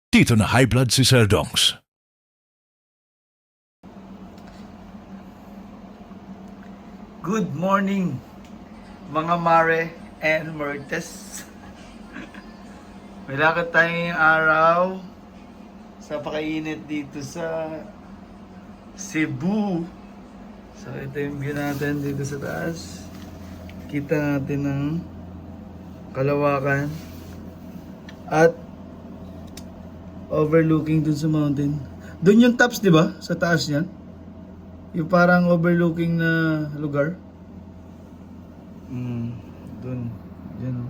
Dito na high blood si Sir Dongs. Good morning, mga Mare and Mertes. May lakad tayo ngayong araw sa pakainit dito sa Cebu. So ito yung view natin dito sa taas. Kita natin ng kalawakan at overlooking dun sa mountain. Dun yung tops, di ba? Sa taas niyan. Yung parang overlooking na lugar. Dun. Diyan o.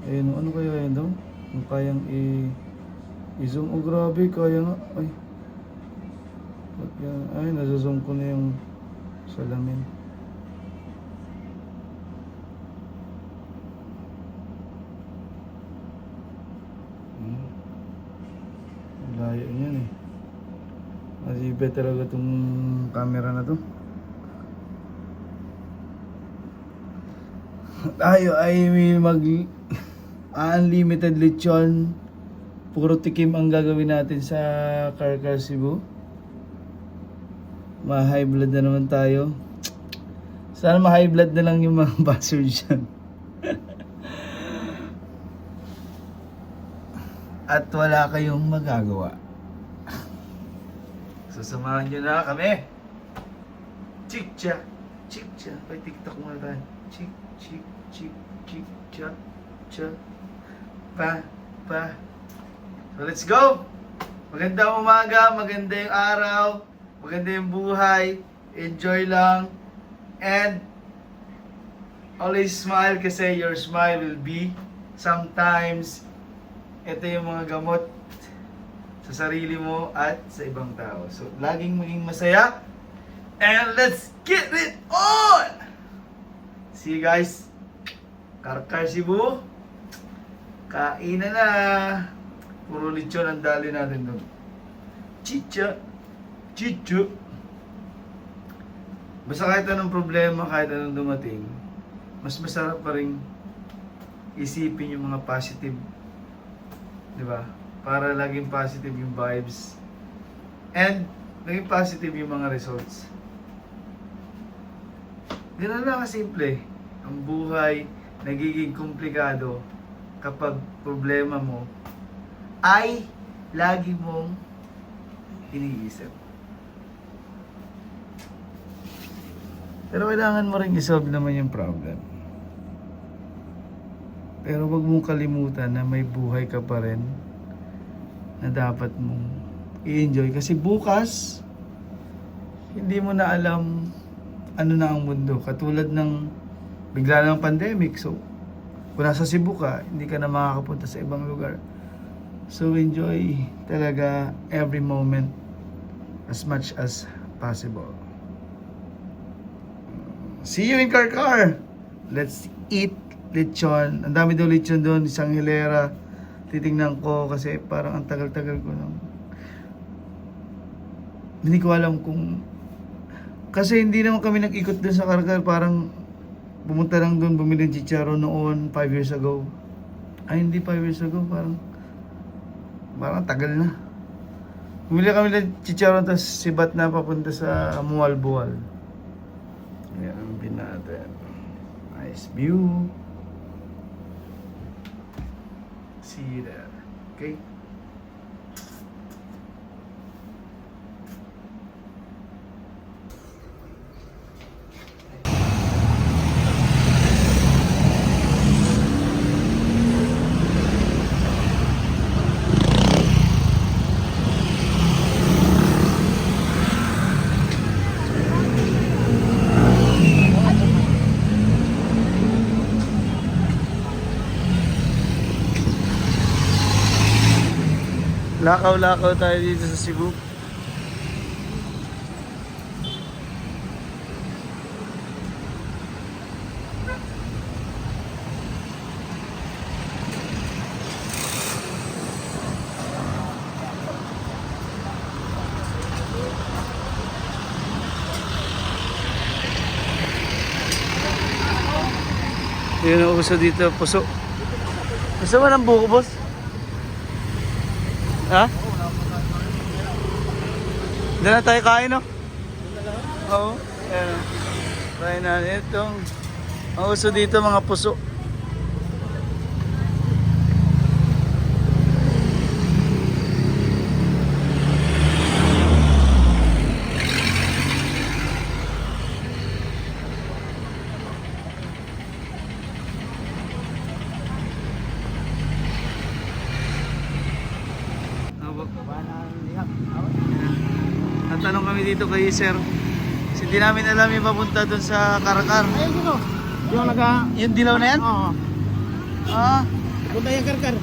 Ayun o. Ano kaya yun daw? Kung kayang i-zoom. Oh grabe. Kaya nga. Ay. Ay, nasa-zoom ko na yung salamin. Layo niyan eh. Masibe talaga itong camera na to. Tayo ay may unlimited lechon. Puro tikim ang gagawin natin sa Carcar Cebu. Ma-high blood na naman tayo. Sana ma-high blood na lang yung mga buzzer dyan. At wala kayong magagawa. Sasamahan nyo na kami. Chik-cha, chik-cha. Ay, TikTok muna tayo. Chik, chik, chik, chik, cha, cha. Pa. So let's go! Magandang umaga, maganda yung araw, maganda yung buhay. Enjoy lang. And always smile kasi your smile will be sometimes ito yung mga gamot sa sarili mo at sa ibang tao. So, laging maging masaya. And let's get it on! See you guys. Carcar Cebu. Kainan na. Puro lechon ang dali natin doon. Chicha. Chichu. Basta kahit anong problema, kahit anong dumating, mas masarap pa rin isipin yung mga positive. Diba? Para laging positive yung vibes. And, naging positive yung mga results. Ganun lang kasimple. Ang buhay, nagiging komplikado kapag problema mo ay lagi mong iniisip. Pero kailangan mo rin isolve naman yung problem. Pero wag mong kalimutan na may buhay ka pa rin na dapat mong i-enjoy. Kasi bukas, hindi mo na alam ano na ang mundo. Katulad ng bigla ng pandemic. So, kung nasa Cebu ka, hindi ka na makakapunta sa ibang lugar. So, enjoy talaga every moment as much as possible. See you in Carcar! Let's eat lechon. Ang dami daw lechon doon, isang hilera. Titingnan ko kasi parang ang tagal-tagal ko nang hindi ko alam kung kasi hindi naman kami nag-ikot doon sa Carcar. Parang pumunta lang doon, bumili ng chicharon noon 5 years ago. Ay, hindi 5 years ago, parang tagal na. Bumili kami ng chicharon tapos sibat na papunta sa Mualboal. Ayan ang natin. Nice view. See you there. Okay? Lakaw-lakaw tayo dito sa Cebu. Yun ang uso dito, puso. Gusto mo ng buko, boss? Ha? Doon na tayo kain, no? Oo. Ayan. Kain na itong ang uso dito mga puso. Natanong kami dito kay sir. Kasi di namin alam yung papunta dun sa Karakar. Ayun dito. Yung Yung dilaw na yan? Oo. Ah, Punta yung karkar.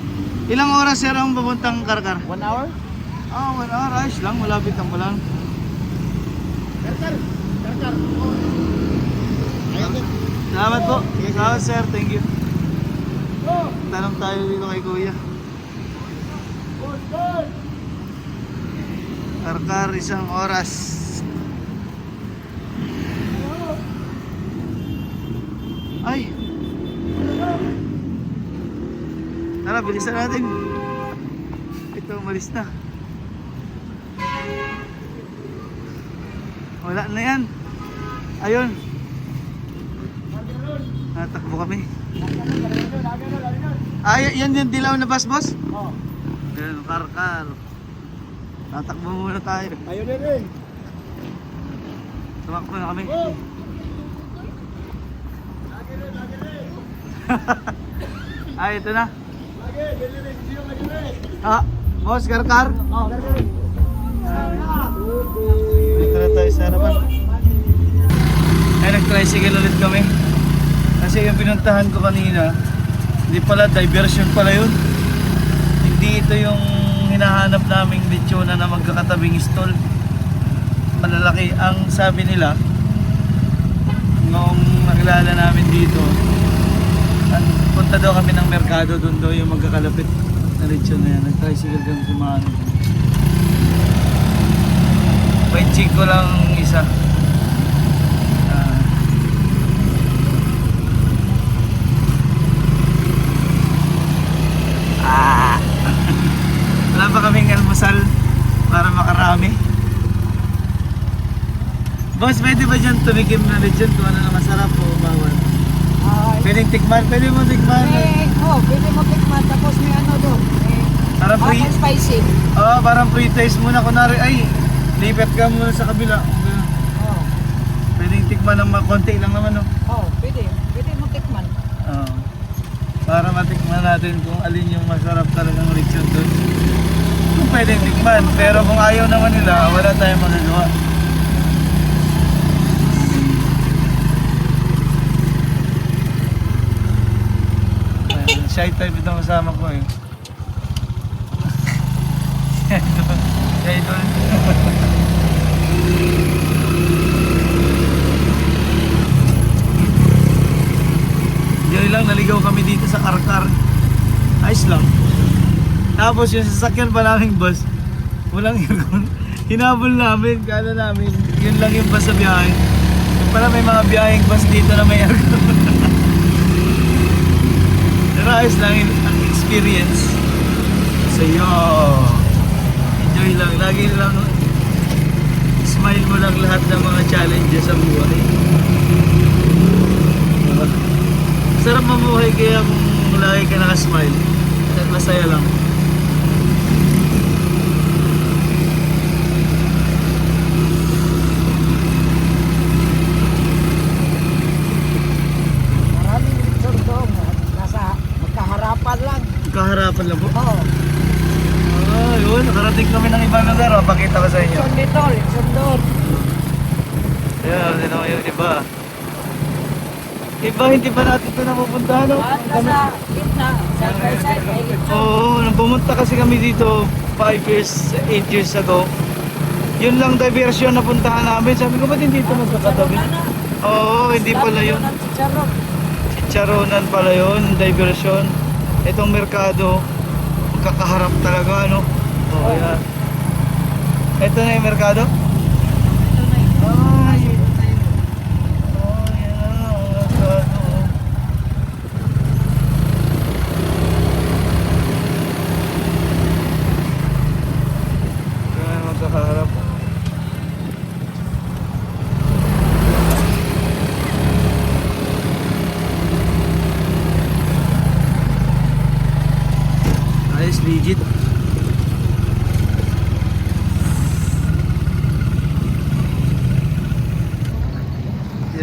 ilang oras sir ang papuntang Karakar? 1 hour? Ah, 1 hour. Ayos lang. Malapit lang pala. Karkar. Karkar. Ayun din. Salamat po. Sige, sige. Salamat sir. Thank you. Tanong tayo dito kay kuya. Karkar, 1 oras. Ay! Tara, bilisan natin. Ito, umalis na. Wala na yan. Ayun. Natakbo kami. Ay, yan yung dilaw na bus, boss? Oo. Yan, Karkar. Tatakbo muna tayo. Ayun din rin. Tumakbo na kami. Ay, ito na. Ah, boss, Karkar. Oo, karkar rin. Dito na tayo sa harapan. Ay, nag-tricycle ulit kami. Kasi yung pinuntahan ko kanina, hindi pala, diversion pala yun. Hindi ito yung hinahanap naming lechona na magkakatabing stall. Malalaki. Ang sabi nila, noong nakilala namin dito, punta daw kami ng merkado, doon daw yung magkakalapit na lechon na yan. Nag-tricycle kami sumano. May chick ko lang isa. Wala pa kaming almusal para makarami. Boss, pwede ba dyan tumikim na lechon kung ano na masarap o bawal? Pwedeng tikman, pwede mo tikman. Pwede mo tikman tapos may ano doon. Parang Hot free, and spicy. parang free taste muna. Kunwari, ay, lipat ka muna sa kabila. Oh. Pwedeng tikman ng konti lang naman, no? Pwede. Pwede mo tikman. Para matikman natin kung alin yung masarap talagang lechon doon. Kung pwedeng tikman, pero kung ayaw naman nila, wala tayong magagawa. Shy type itong kasama ko eh. Shy doon. Diyan lang, naligaw kami dito sa Karkar. Ayos lang. Tapos yung sasakyan pa naming bus, walang aircon. Hinabol namin, kala namin, yun lang yung bus sa biyahe. Yung pala may mga biyaheng bus dito na may aircon. Pero ayos lang ang experience. Sa'yo. Enjoy lang. Lagi lang smile mo lang lahat ng mga challenges sa buhay. Sarap mamuhay kaya kung lagi ka naka-smile. At masaya lang. Maraming lechon doon. Nasa magkaharapan lang. Kaharapan lang po. Oo. Yun. Nakarating kami ng ibang lugar. Pakita ko sa inyo. Lechon dito, lechon doon. Ayan, hindi naman yung iba. Iba, hindi pa natin ito napupuntahan. No? At nasa gitna, side by side, may lechon. Oo, nung pumunta kasi kami dito 5 years, 8 years ago. Yun lang diversion na puntahan namin. Sabi ko, ba't hindi ito magkakatabi? Oo, hindi pala yun. Ng chicharon. Chicharonan pala yun, diversion. Itong merkado, magkakaharap talaga, ano? Oo, yan. Ito na yung merkado? Ito na yun. Ay! Oh, yan ang merkado.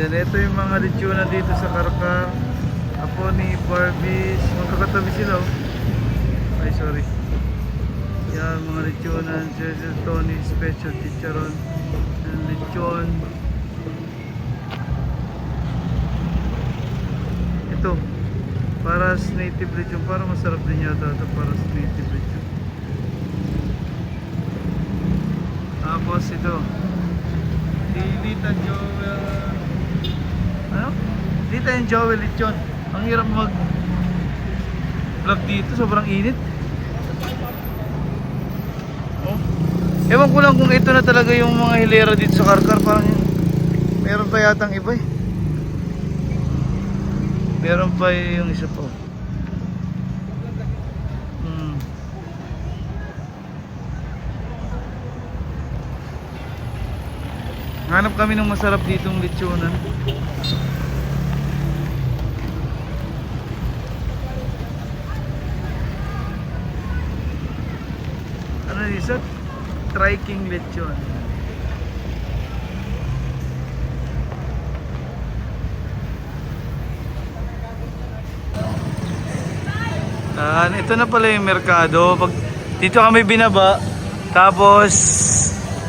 Yan, ito yung mga lechonan dito sa Karkar. Apo ni Barbies. Magkakatabi sila oh. Ay, sorry. Yan, mga lechonan. Cecil Tony, Special Chicharon. Yan, lechon. Ito. Paras native lechon. Parang masarap din yata ito. Paras native lechon. Tapos ito. Lita Joel. Ano? Lita and Joel lechon. Ang hirap mag vlog dito, sobrang init. Oh. Ewan ko lang kung ito na talaga yung mga hilera dito sa Karkar. Parang meron pa yatang iba eh. Meron pa yung isa pa. Hanap kami ng masarap ditong lechonan. Ano isa? Tri-King lechon. Ito na pala yung merkado. Pag dito kami binaba, tapos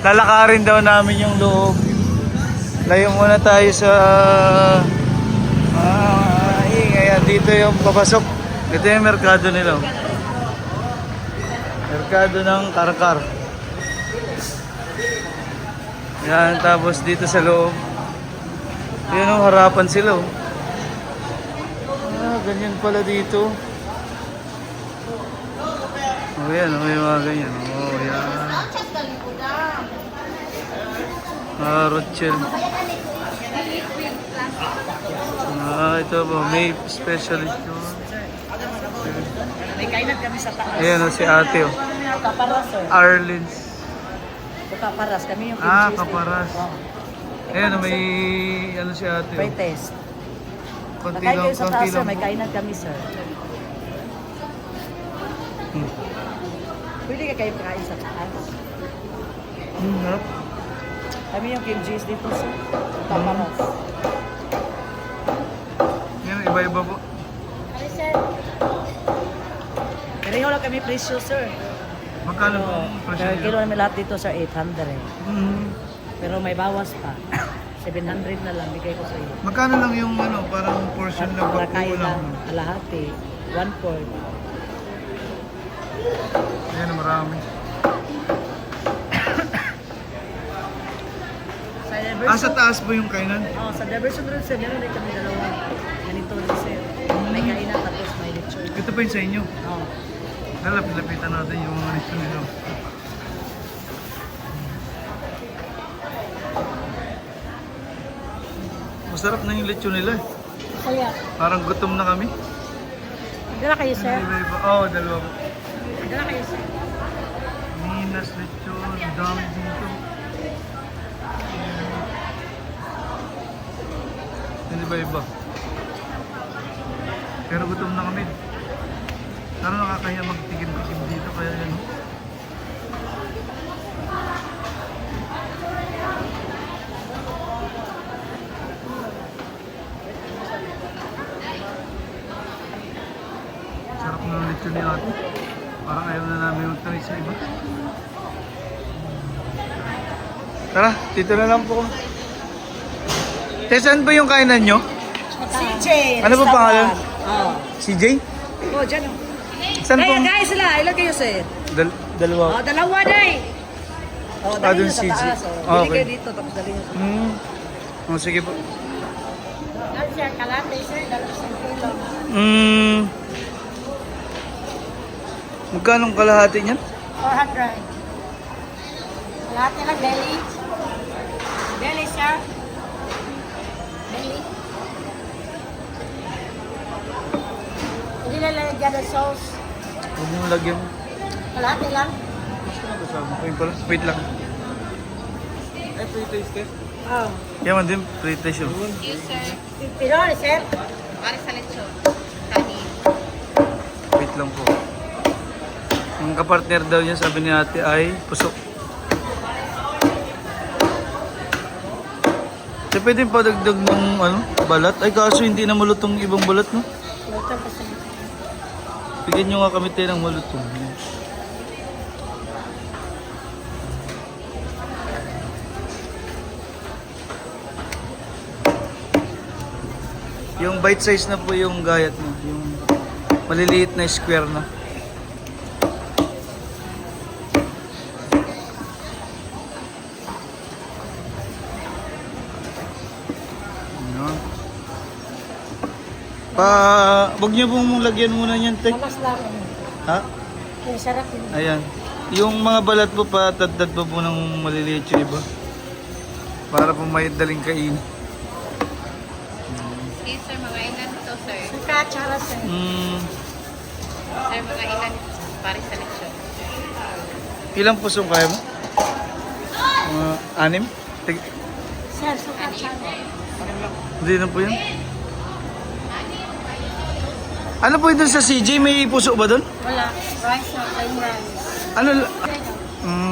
lalakarin daw namin yung loob. Layo muna tayo sa ayan, dito yung papasok. Ito yung merkado nila. Merkado ng Karkar. Yan, tapos dito sa loob. Yan o, harapan sila oh. Ganyan pala dito. Oh, yan o, may mga ganyan. Oh, yan. Rothschild. Ito po, may specialist yun. May kainan kami sa taas. Ayan o, si ate o. Kaparas, sir. Arlins. Kaparas, kami yung Kaparas. Ayan o, may ano si ate o. Pre-test. Konti Nakay lang, kayo sa konti taas, sir. lang. May kainan kami, sir. Pwede ka kayo kain sa taas. Harap. Kami yung Kim G's dito, sir. Kaparas. Yan, iba-iba po. Ay, sir. Pareho lang kami presyo, sir. Magkano po ang presyo Per kilo nila? namin lahat dito, sir, 800. Pero may bawas pa. 700 na lang, bigay ko sa iyo. Magkano lang yung ano, parang portion na Para kain lang? lang, kalahati, 1/4. Ayan, marami. Sa diversion, Sa taas po yung kainan? sa diversion road, sir, meron din kami dalawa. Ganito rin, sir. May kainan, tapos may lechon. Ito pa yung sa inyo. Oh. Lapit-lapitan natin yung mga nito nila. Masarap na yung lechon nila. Kaya, Parang gutom na kami. dala kayo, sir. Oo, dalawa po. Dala kayo, sir. Minas lechon, dami dito. Hindi ba iba? Pero gutom na kami. Pero nakakaya magtigim-tigim dito kaya yan. Sarap ng lechon ni ate. Parang ayaw na namin mag-try sa iba. Tara, dito na lang po. Saan ba yung kainan nyo? CJ! Ano ba pangalan? Oh. CJ? Oh, dyan oh. Saan po? Kaya guys sila, ilan kayo, sir? Dalawa. Oh, dalawa day! Oh, dali dun nyo sa CJ. taas. Oh. Ah, Bili okay. kayo dito, tapos dali nyo sa taas. Oh, sige po. Ano sir, kalate sir, dalas ang kilo. Magkano ang kalahati niyan? 400. Kalate lang, deli. Deli, sir. Deli. Hindi na lagyan ng sauce. Huwag mo lagyan. Kalate lang. Kasama ko yun pala. Wait lang. Eh, pre-taste test. Oh. Yaman din, pre-taste yun. Yes, sir. Pero, sir? Para sa lechon. Kanin. Wait lang po. Ang kapartner daw niya, sabi ni ate, ay pusok. Di pwede pa dagdag ng ano, balat? Ay kaso hindi na malutong ibang balat, no? Ito kasi. Bigyan nyo nga kami tayo ng malutong. Yung bite size na po yung gayat mo. Yung maliliit na square na. Ayan. Wag niyo pong lagyan muna yan, te. Malas lang. Ha? Yung sarap yun. Ayan. Yung mga balat po patadad pa po ng maliliit yung iba. Para po may daling kain. Okay, sir, mga ilan to, sir? Saka, tsara sir. Sir, mga ilan para sa lechon? Ilang pusong kaya mo? Anim? Sir, saka, tsara. Hindi na po yun. Ano po yun sa CJ? May puso ba doon? Wala. Rice na, plain rice. Ano?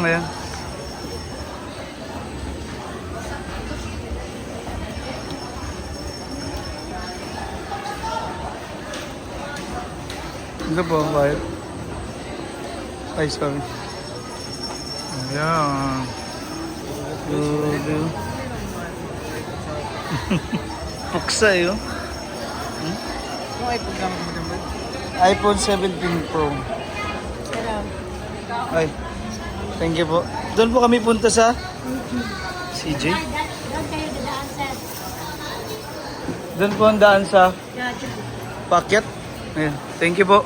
Ayan. Ito po, bayad. Ay, sorry. Ayan. Good. Puksa yun. iPhone 17 Pro. Sarap. Ay, thank you po. Doon po kami punta sa CJ. Doon kayo dadaan, sir. Doon po ang daan sa Yeah, dyan. packet. Ayan, thank you po.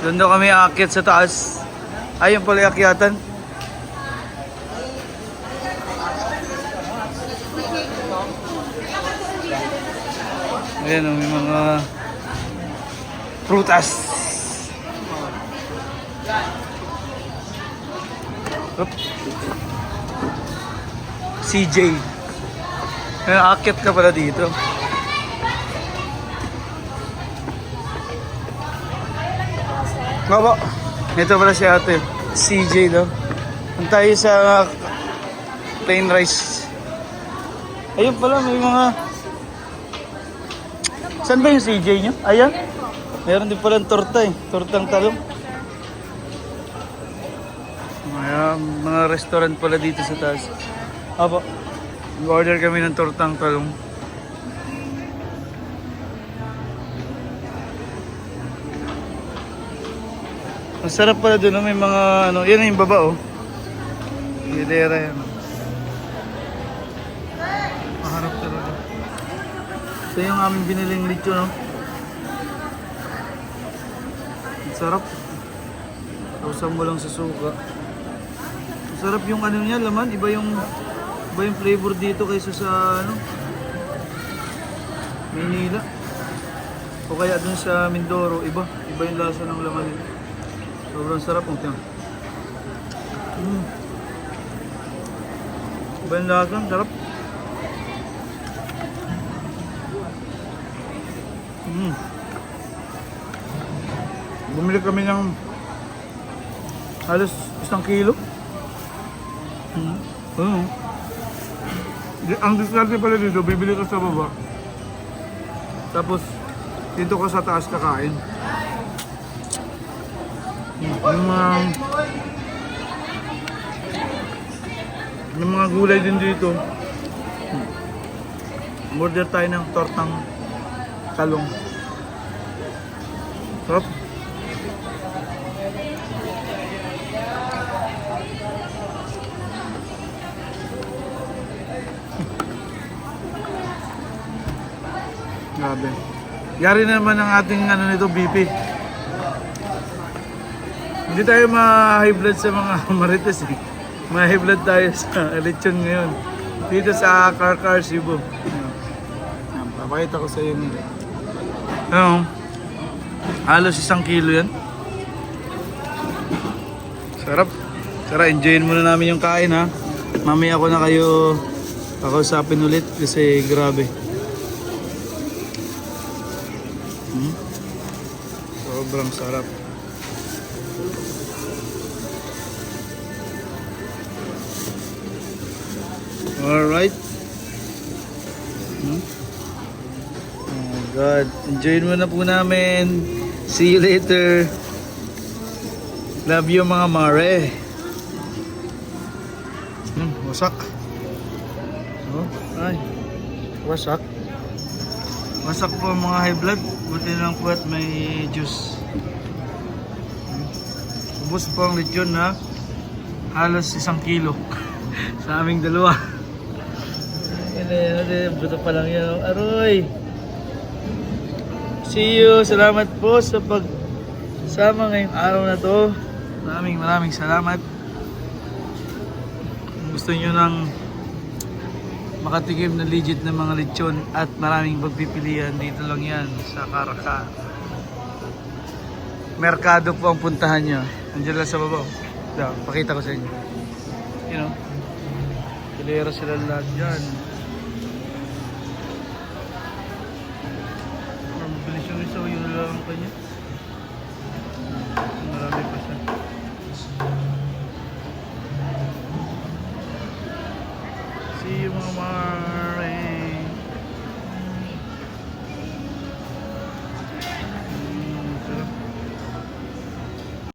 Doon daw kami aakyat sa taas. Ayun pala yung akyatan. Ayan, may mga prutas. Oop. CJ. Ayan, aakyat ka pala dito. Baba. Ito pala si ate. CJ daw. Ang tayo sa plain rice. Ayun pala, may mga... Saan ba yung CJ nyo? Ayan. Meron din palang torta eh. Tortang talong. Ayan, mga restaurant pala dito sa taas. Apo. Mag-order kami ng tortang talong. Ang sarap pala doon, may mga ano, yan yung baba oh. Hidera yan. Maharap talaga. So yung aming biniling lechon no. Ang sarap. Sausaw mo lang sa suka. Ang sarap yung ano niya, laman. Iba yung flavor dito kaysa sa ano, Maynila. O kaya dun sa Mindoro, iba yung lasa ng laman nito. Sobrang sarap ng tiyan. Iba yung lasa, sarap. Bumili kami ng halos 1 kilo. Ang diskarte pala dito, bibili ka sa baba. Tapos dito ka sa taas kakain. Yung mga gulay din dito. Order tayo ng tortang talong. Sarap. Grabe. Yari na naman ang ating ano nito, BP. Hindi tayo ma-high blood sa mga marites eh. Ma-high blood tayo sa lechon ngayon. Dito sa Karkar, Cebu. Papakita ko sa iyo nila. Ano? Halos 1 kilo yan. Sarap. Tara, enjoyin muna namin yung kain ha. Mamaya ko na kayo kakausapin ulit kasi grabe. Sobrang sarap. Alright. Oh my God. Enjoyin mo na po namin. See you later. Love you mga mare. Wasak. Oh, ay. Wasak. Wasak po ang mga high blood. Buti lang po at may juice. Ubus po ang lechon na halos 1 kilo sa aming dalawa. Buto pa lang yan. Aroy! See you! Salamat po sa pagsama ngayong araw na to. Maraming salamat. Kung gusto nyo ng makatikim na legit na mga lechon at maraming pagpipilian, dito lang yan sa Caracal. Merkado po ang puntahan nyo. Nandiyan lang sa baba. Pakita ko sa inyo. You know, kilera sila lahat dyan. Mabilis yung isa, yun lang ang kanya. Marami pa siya. See you mga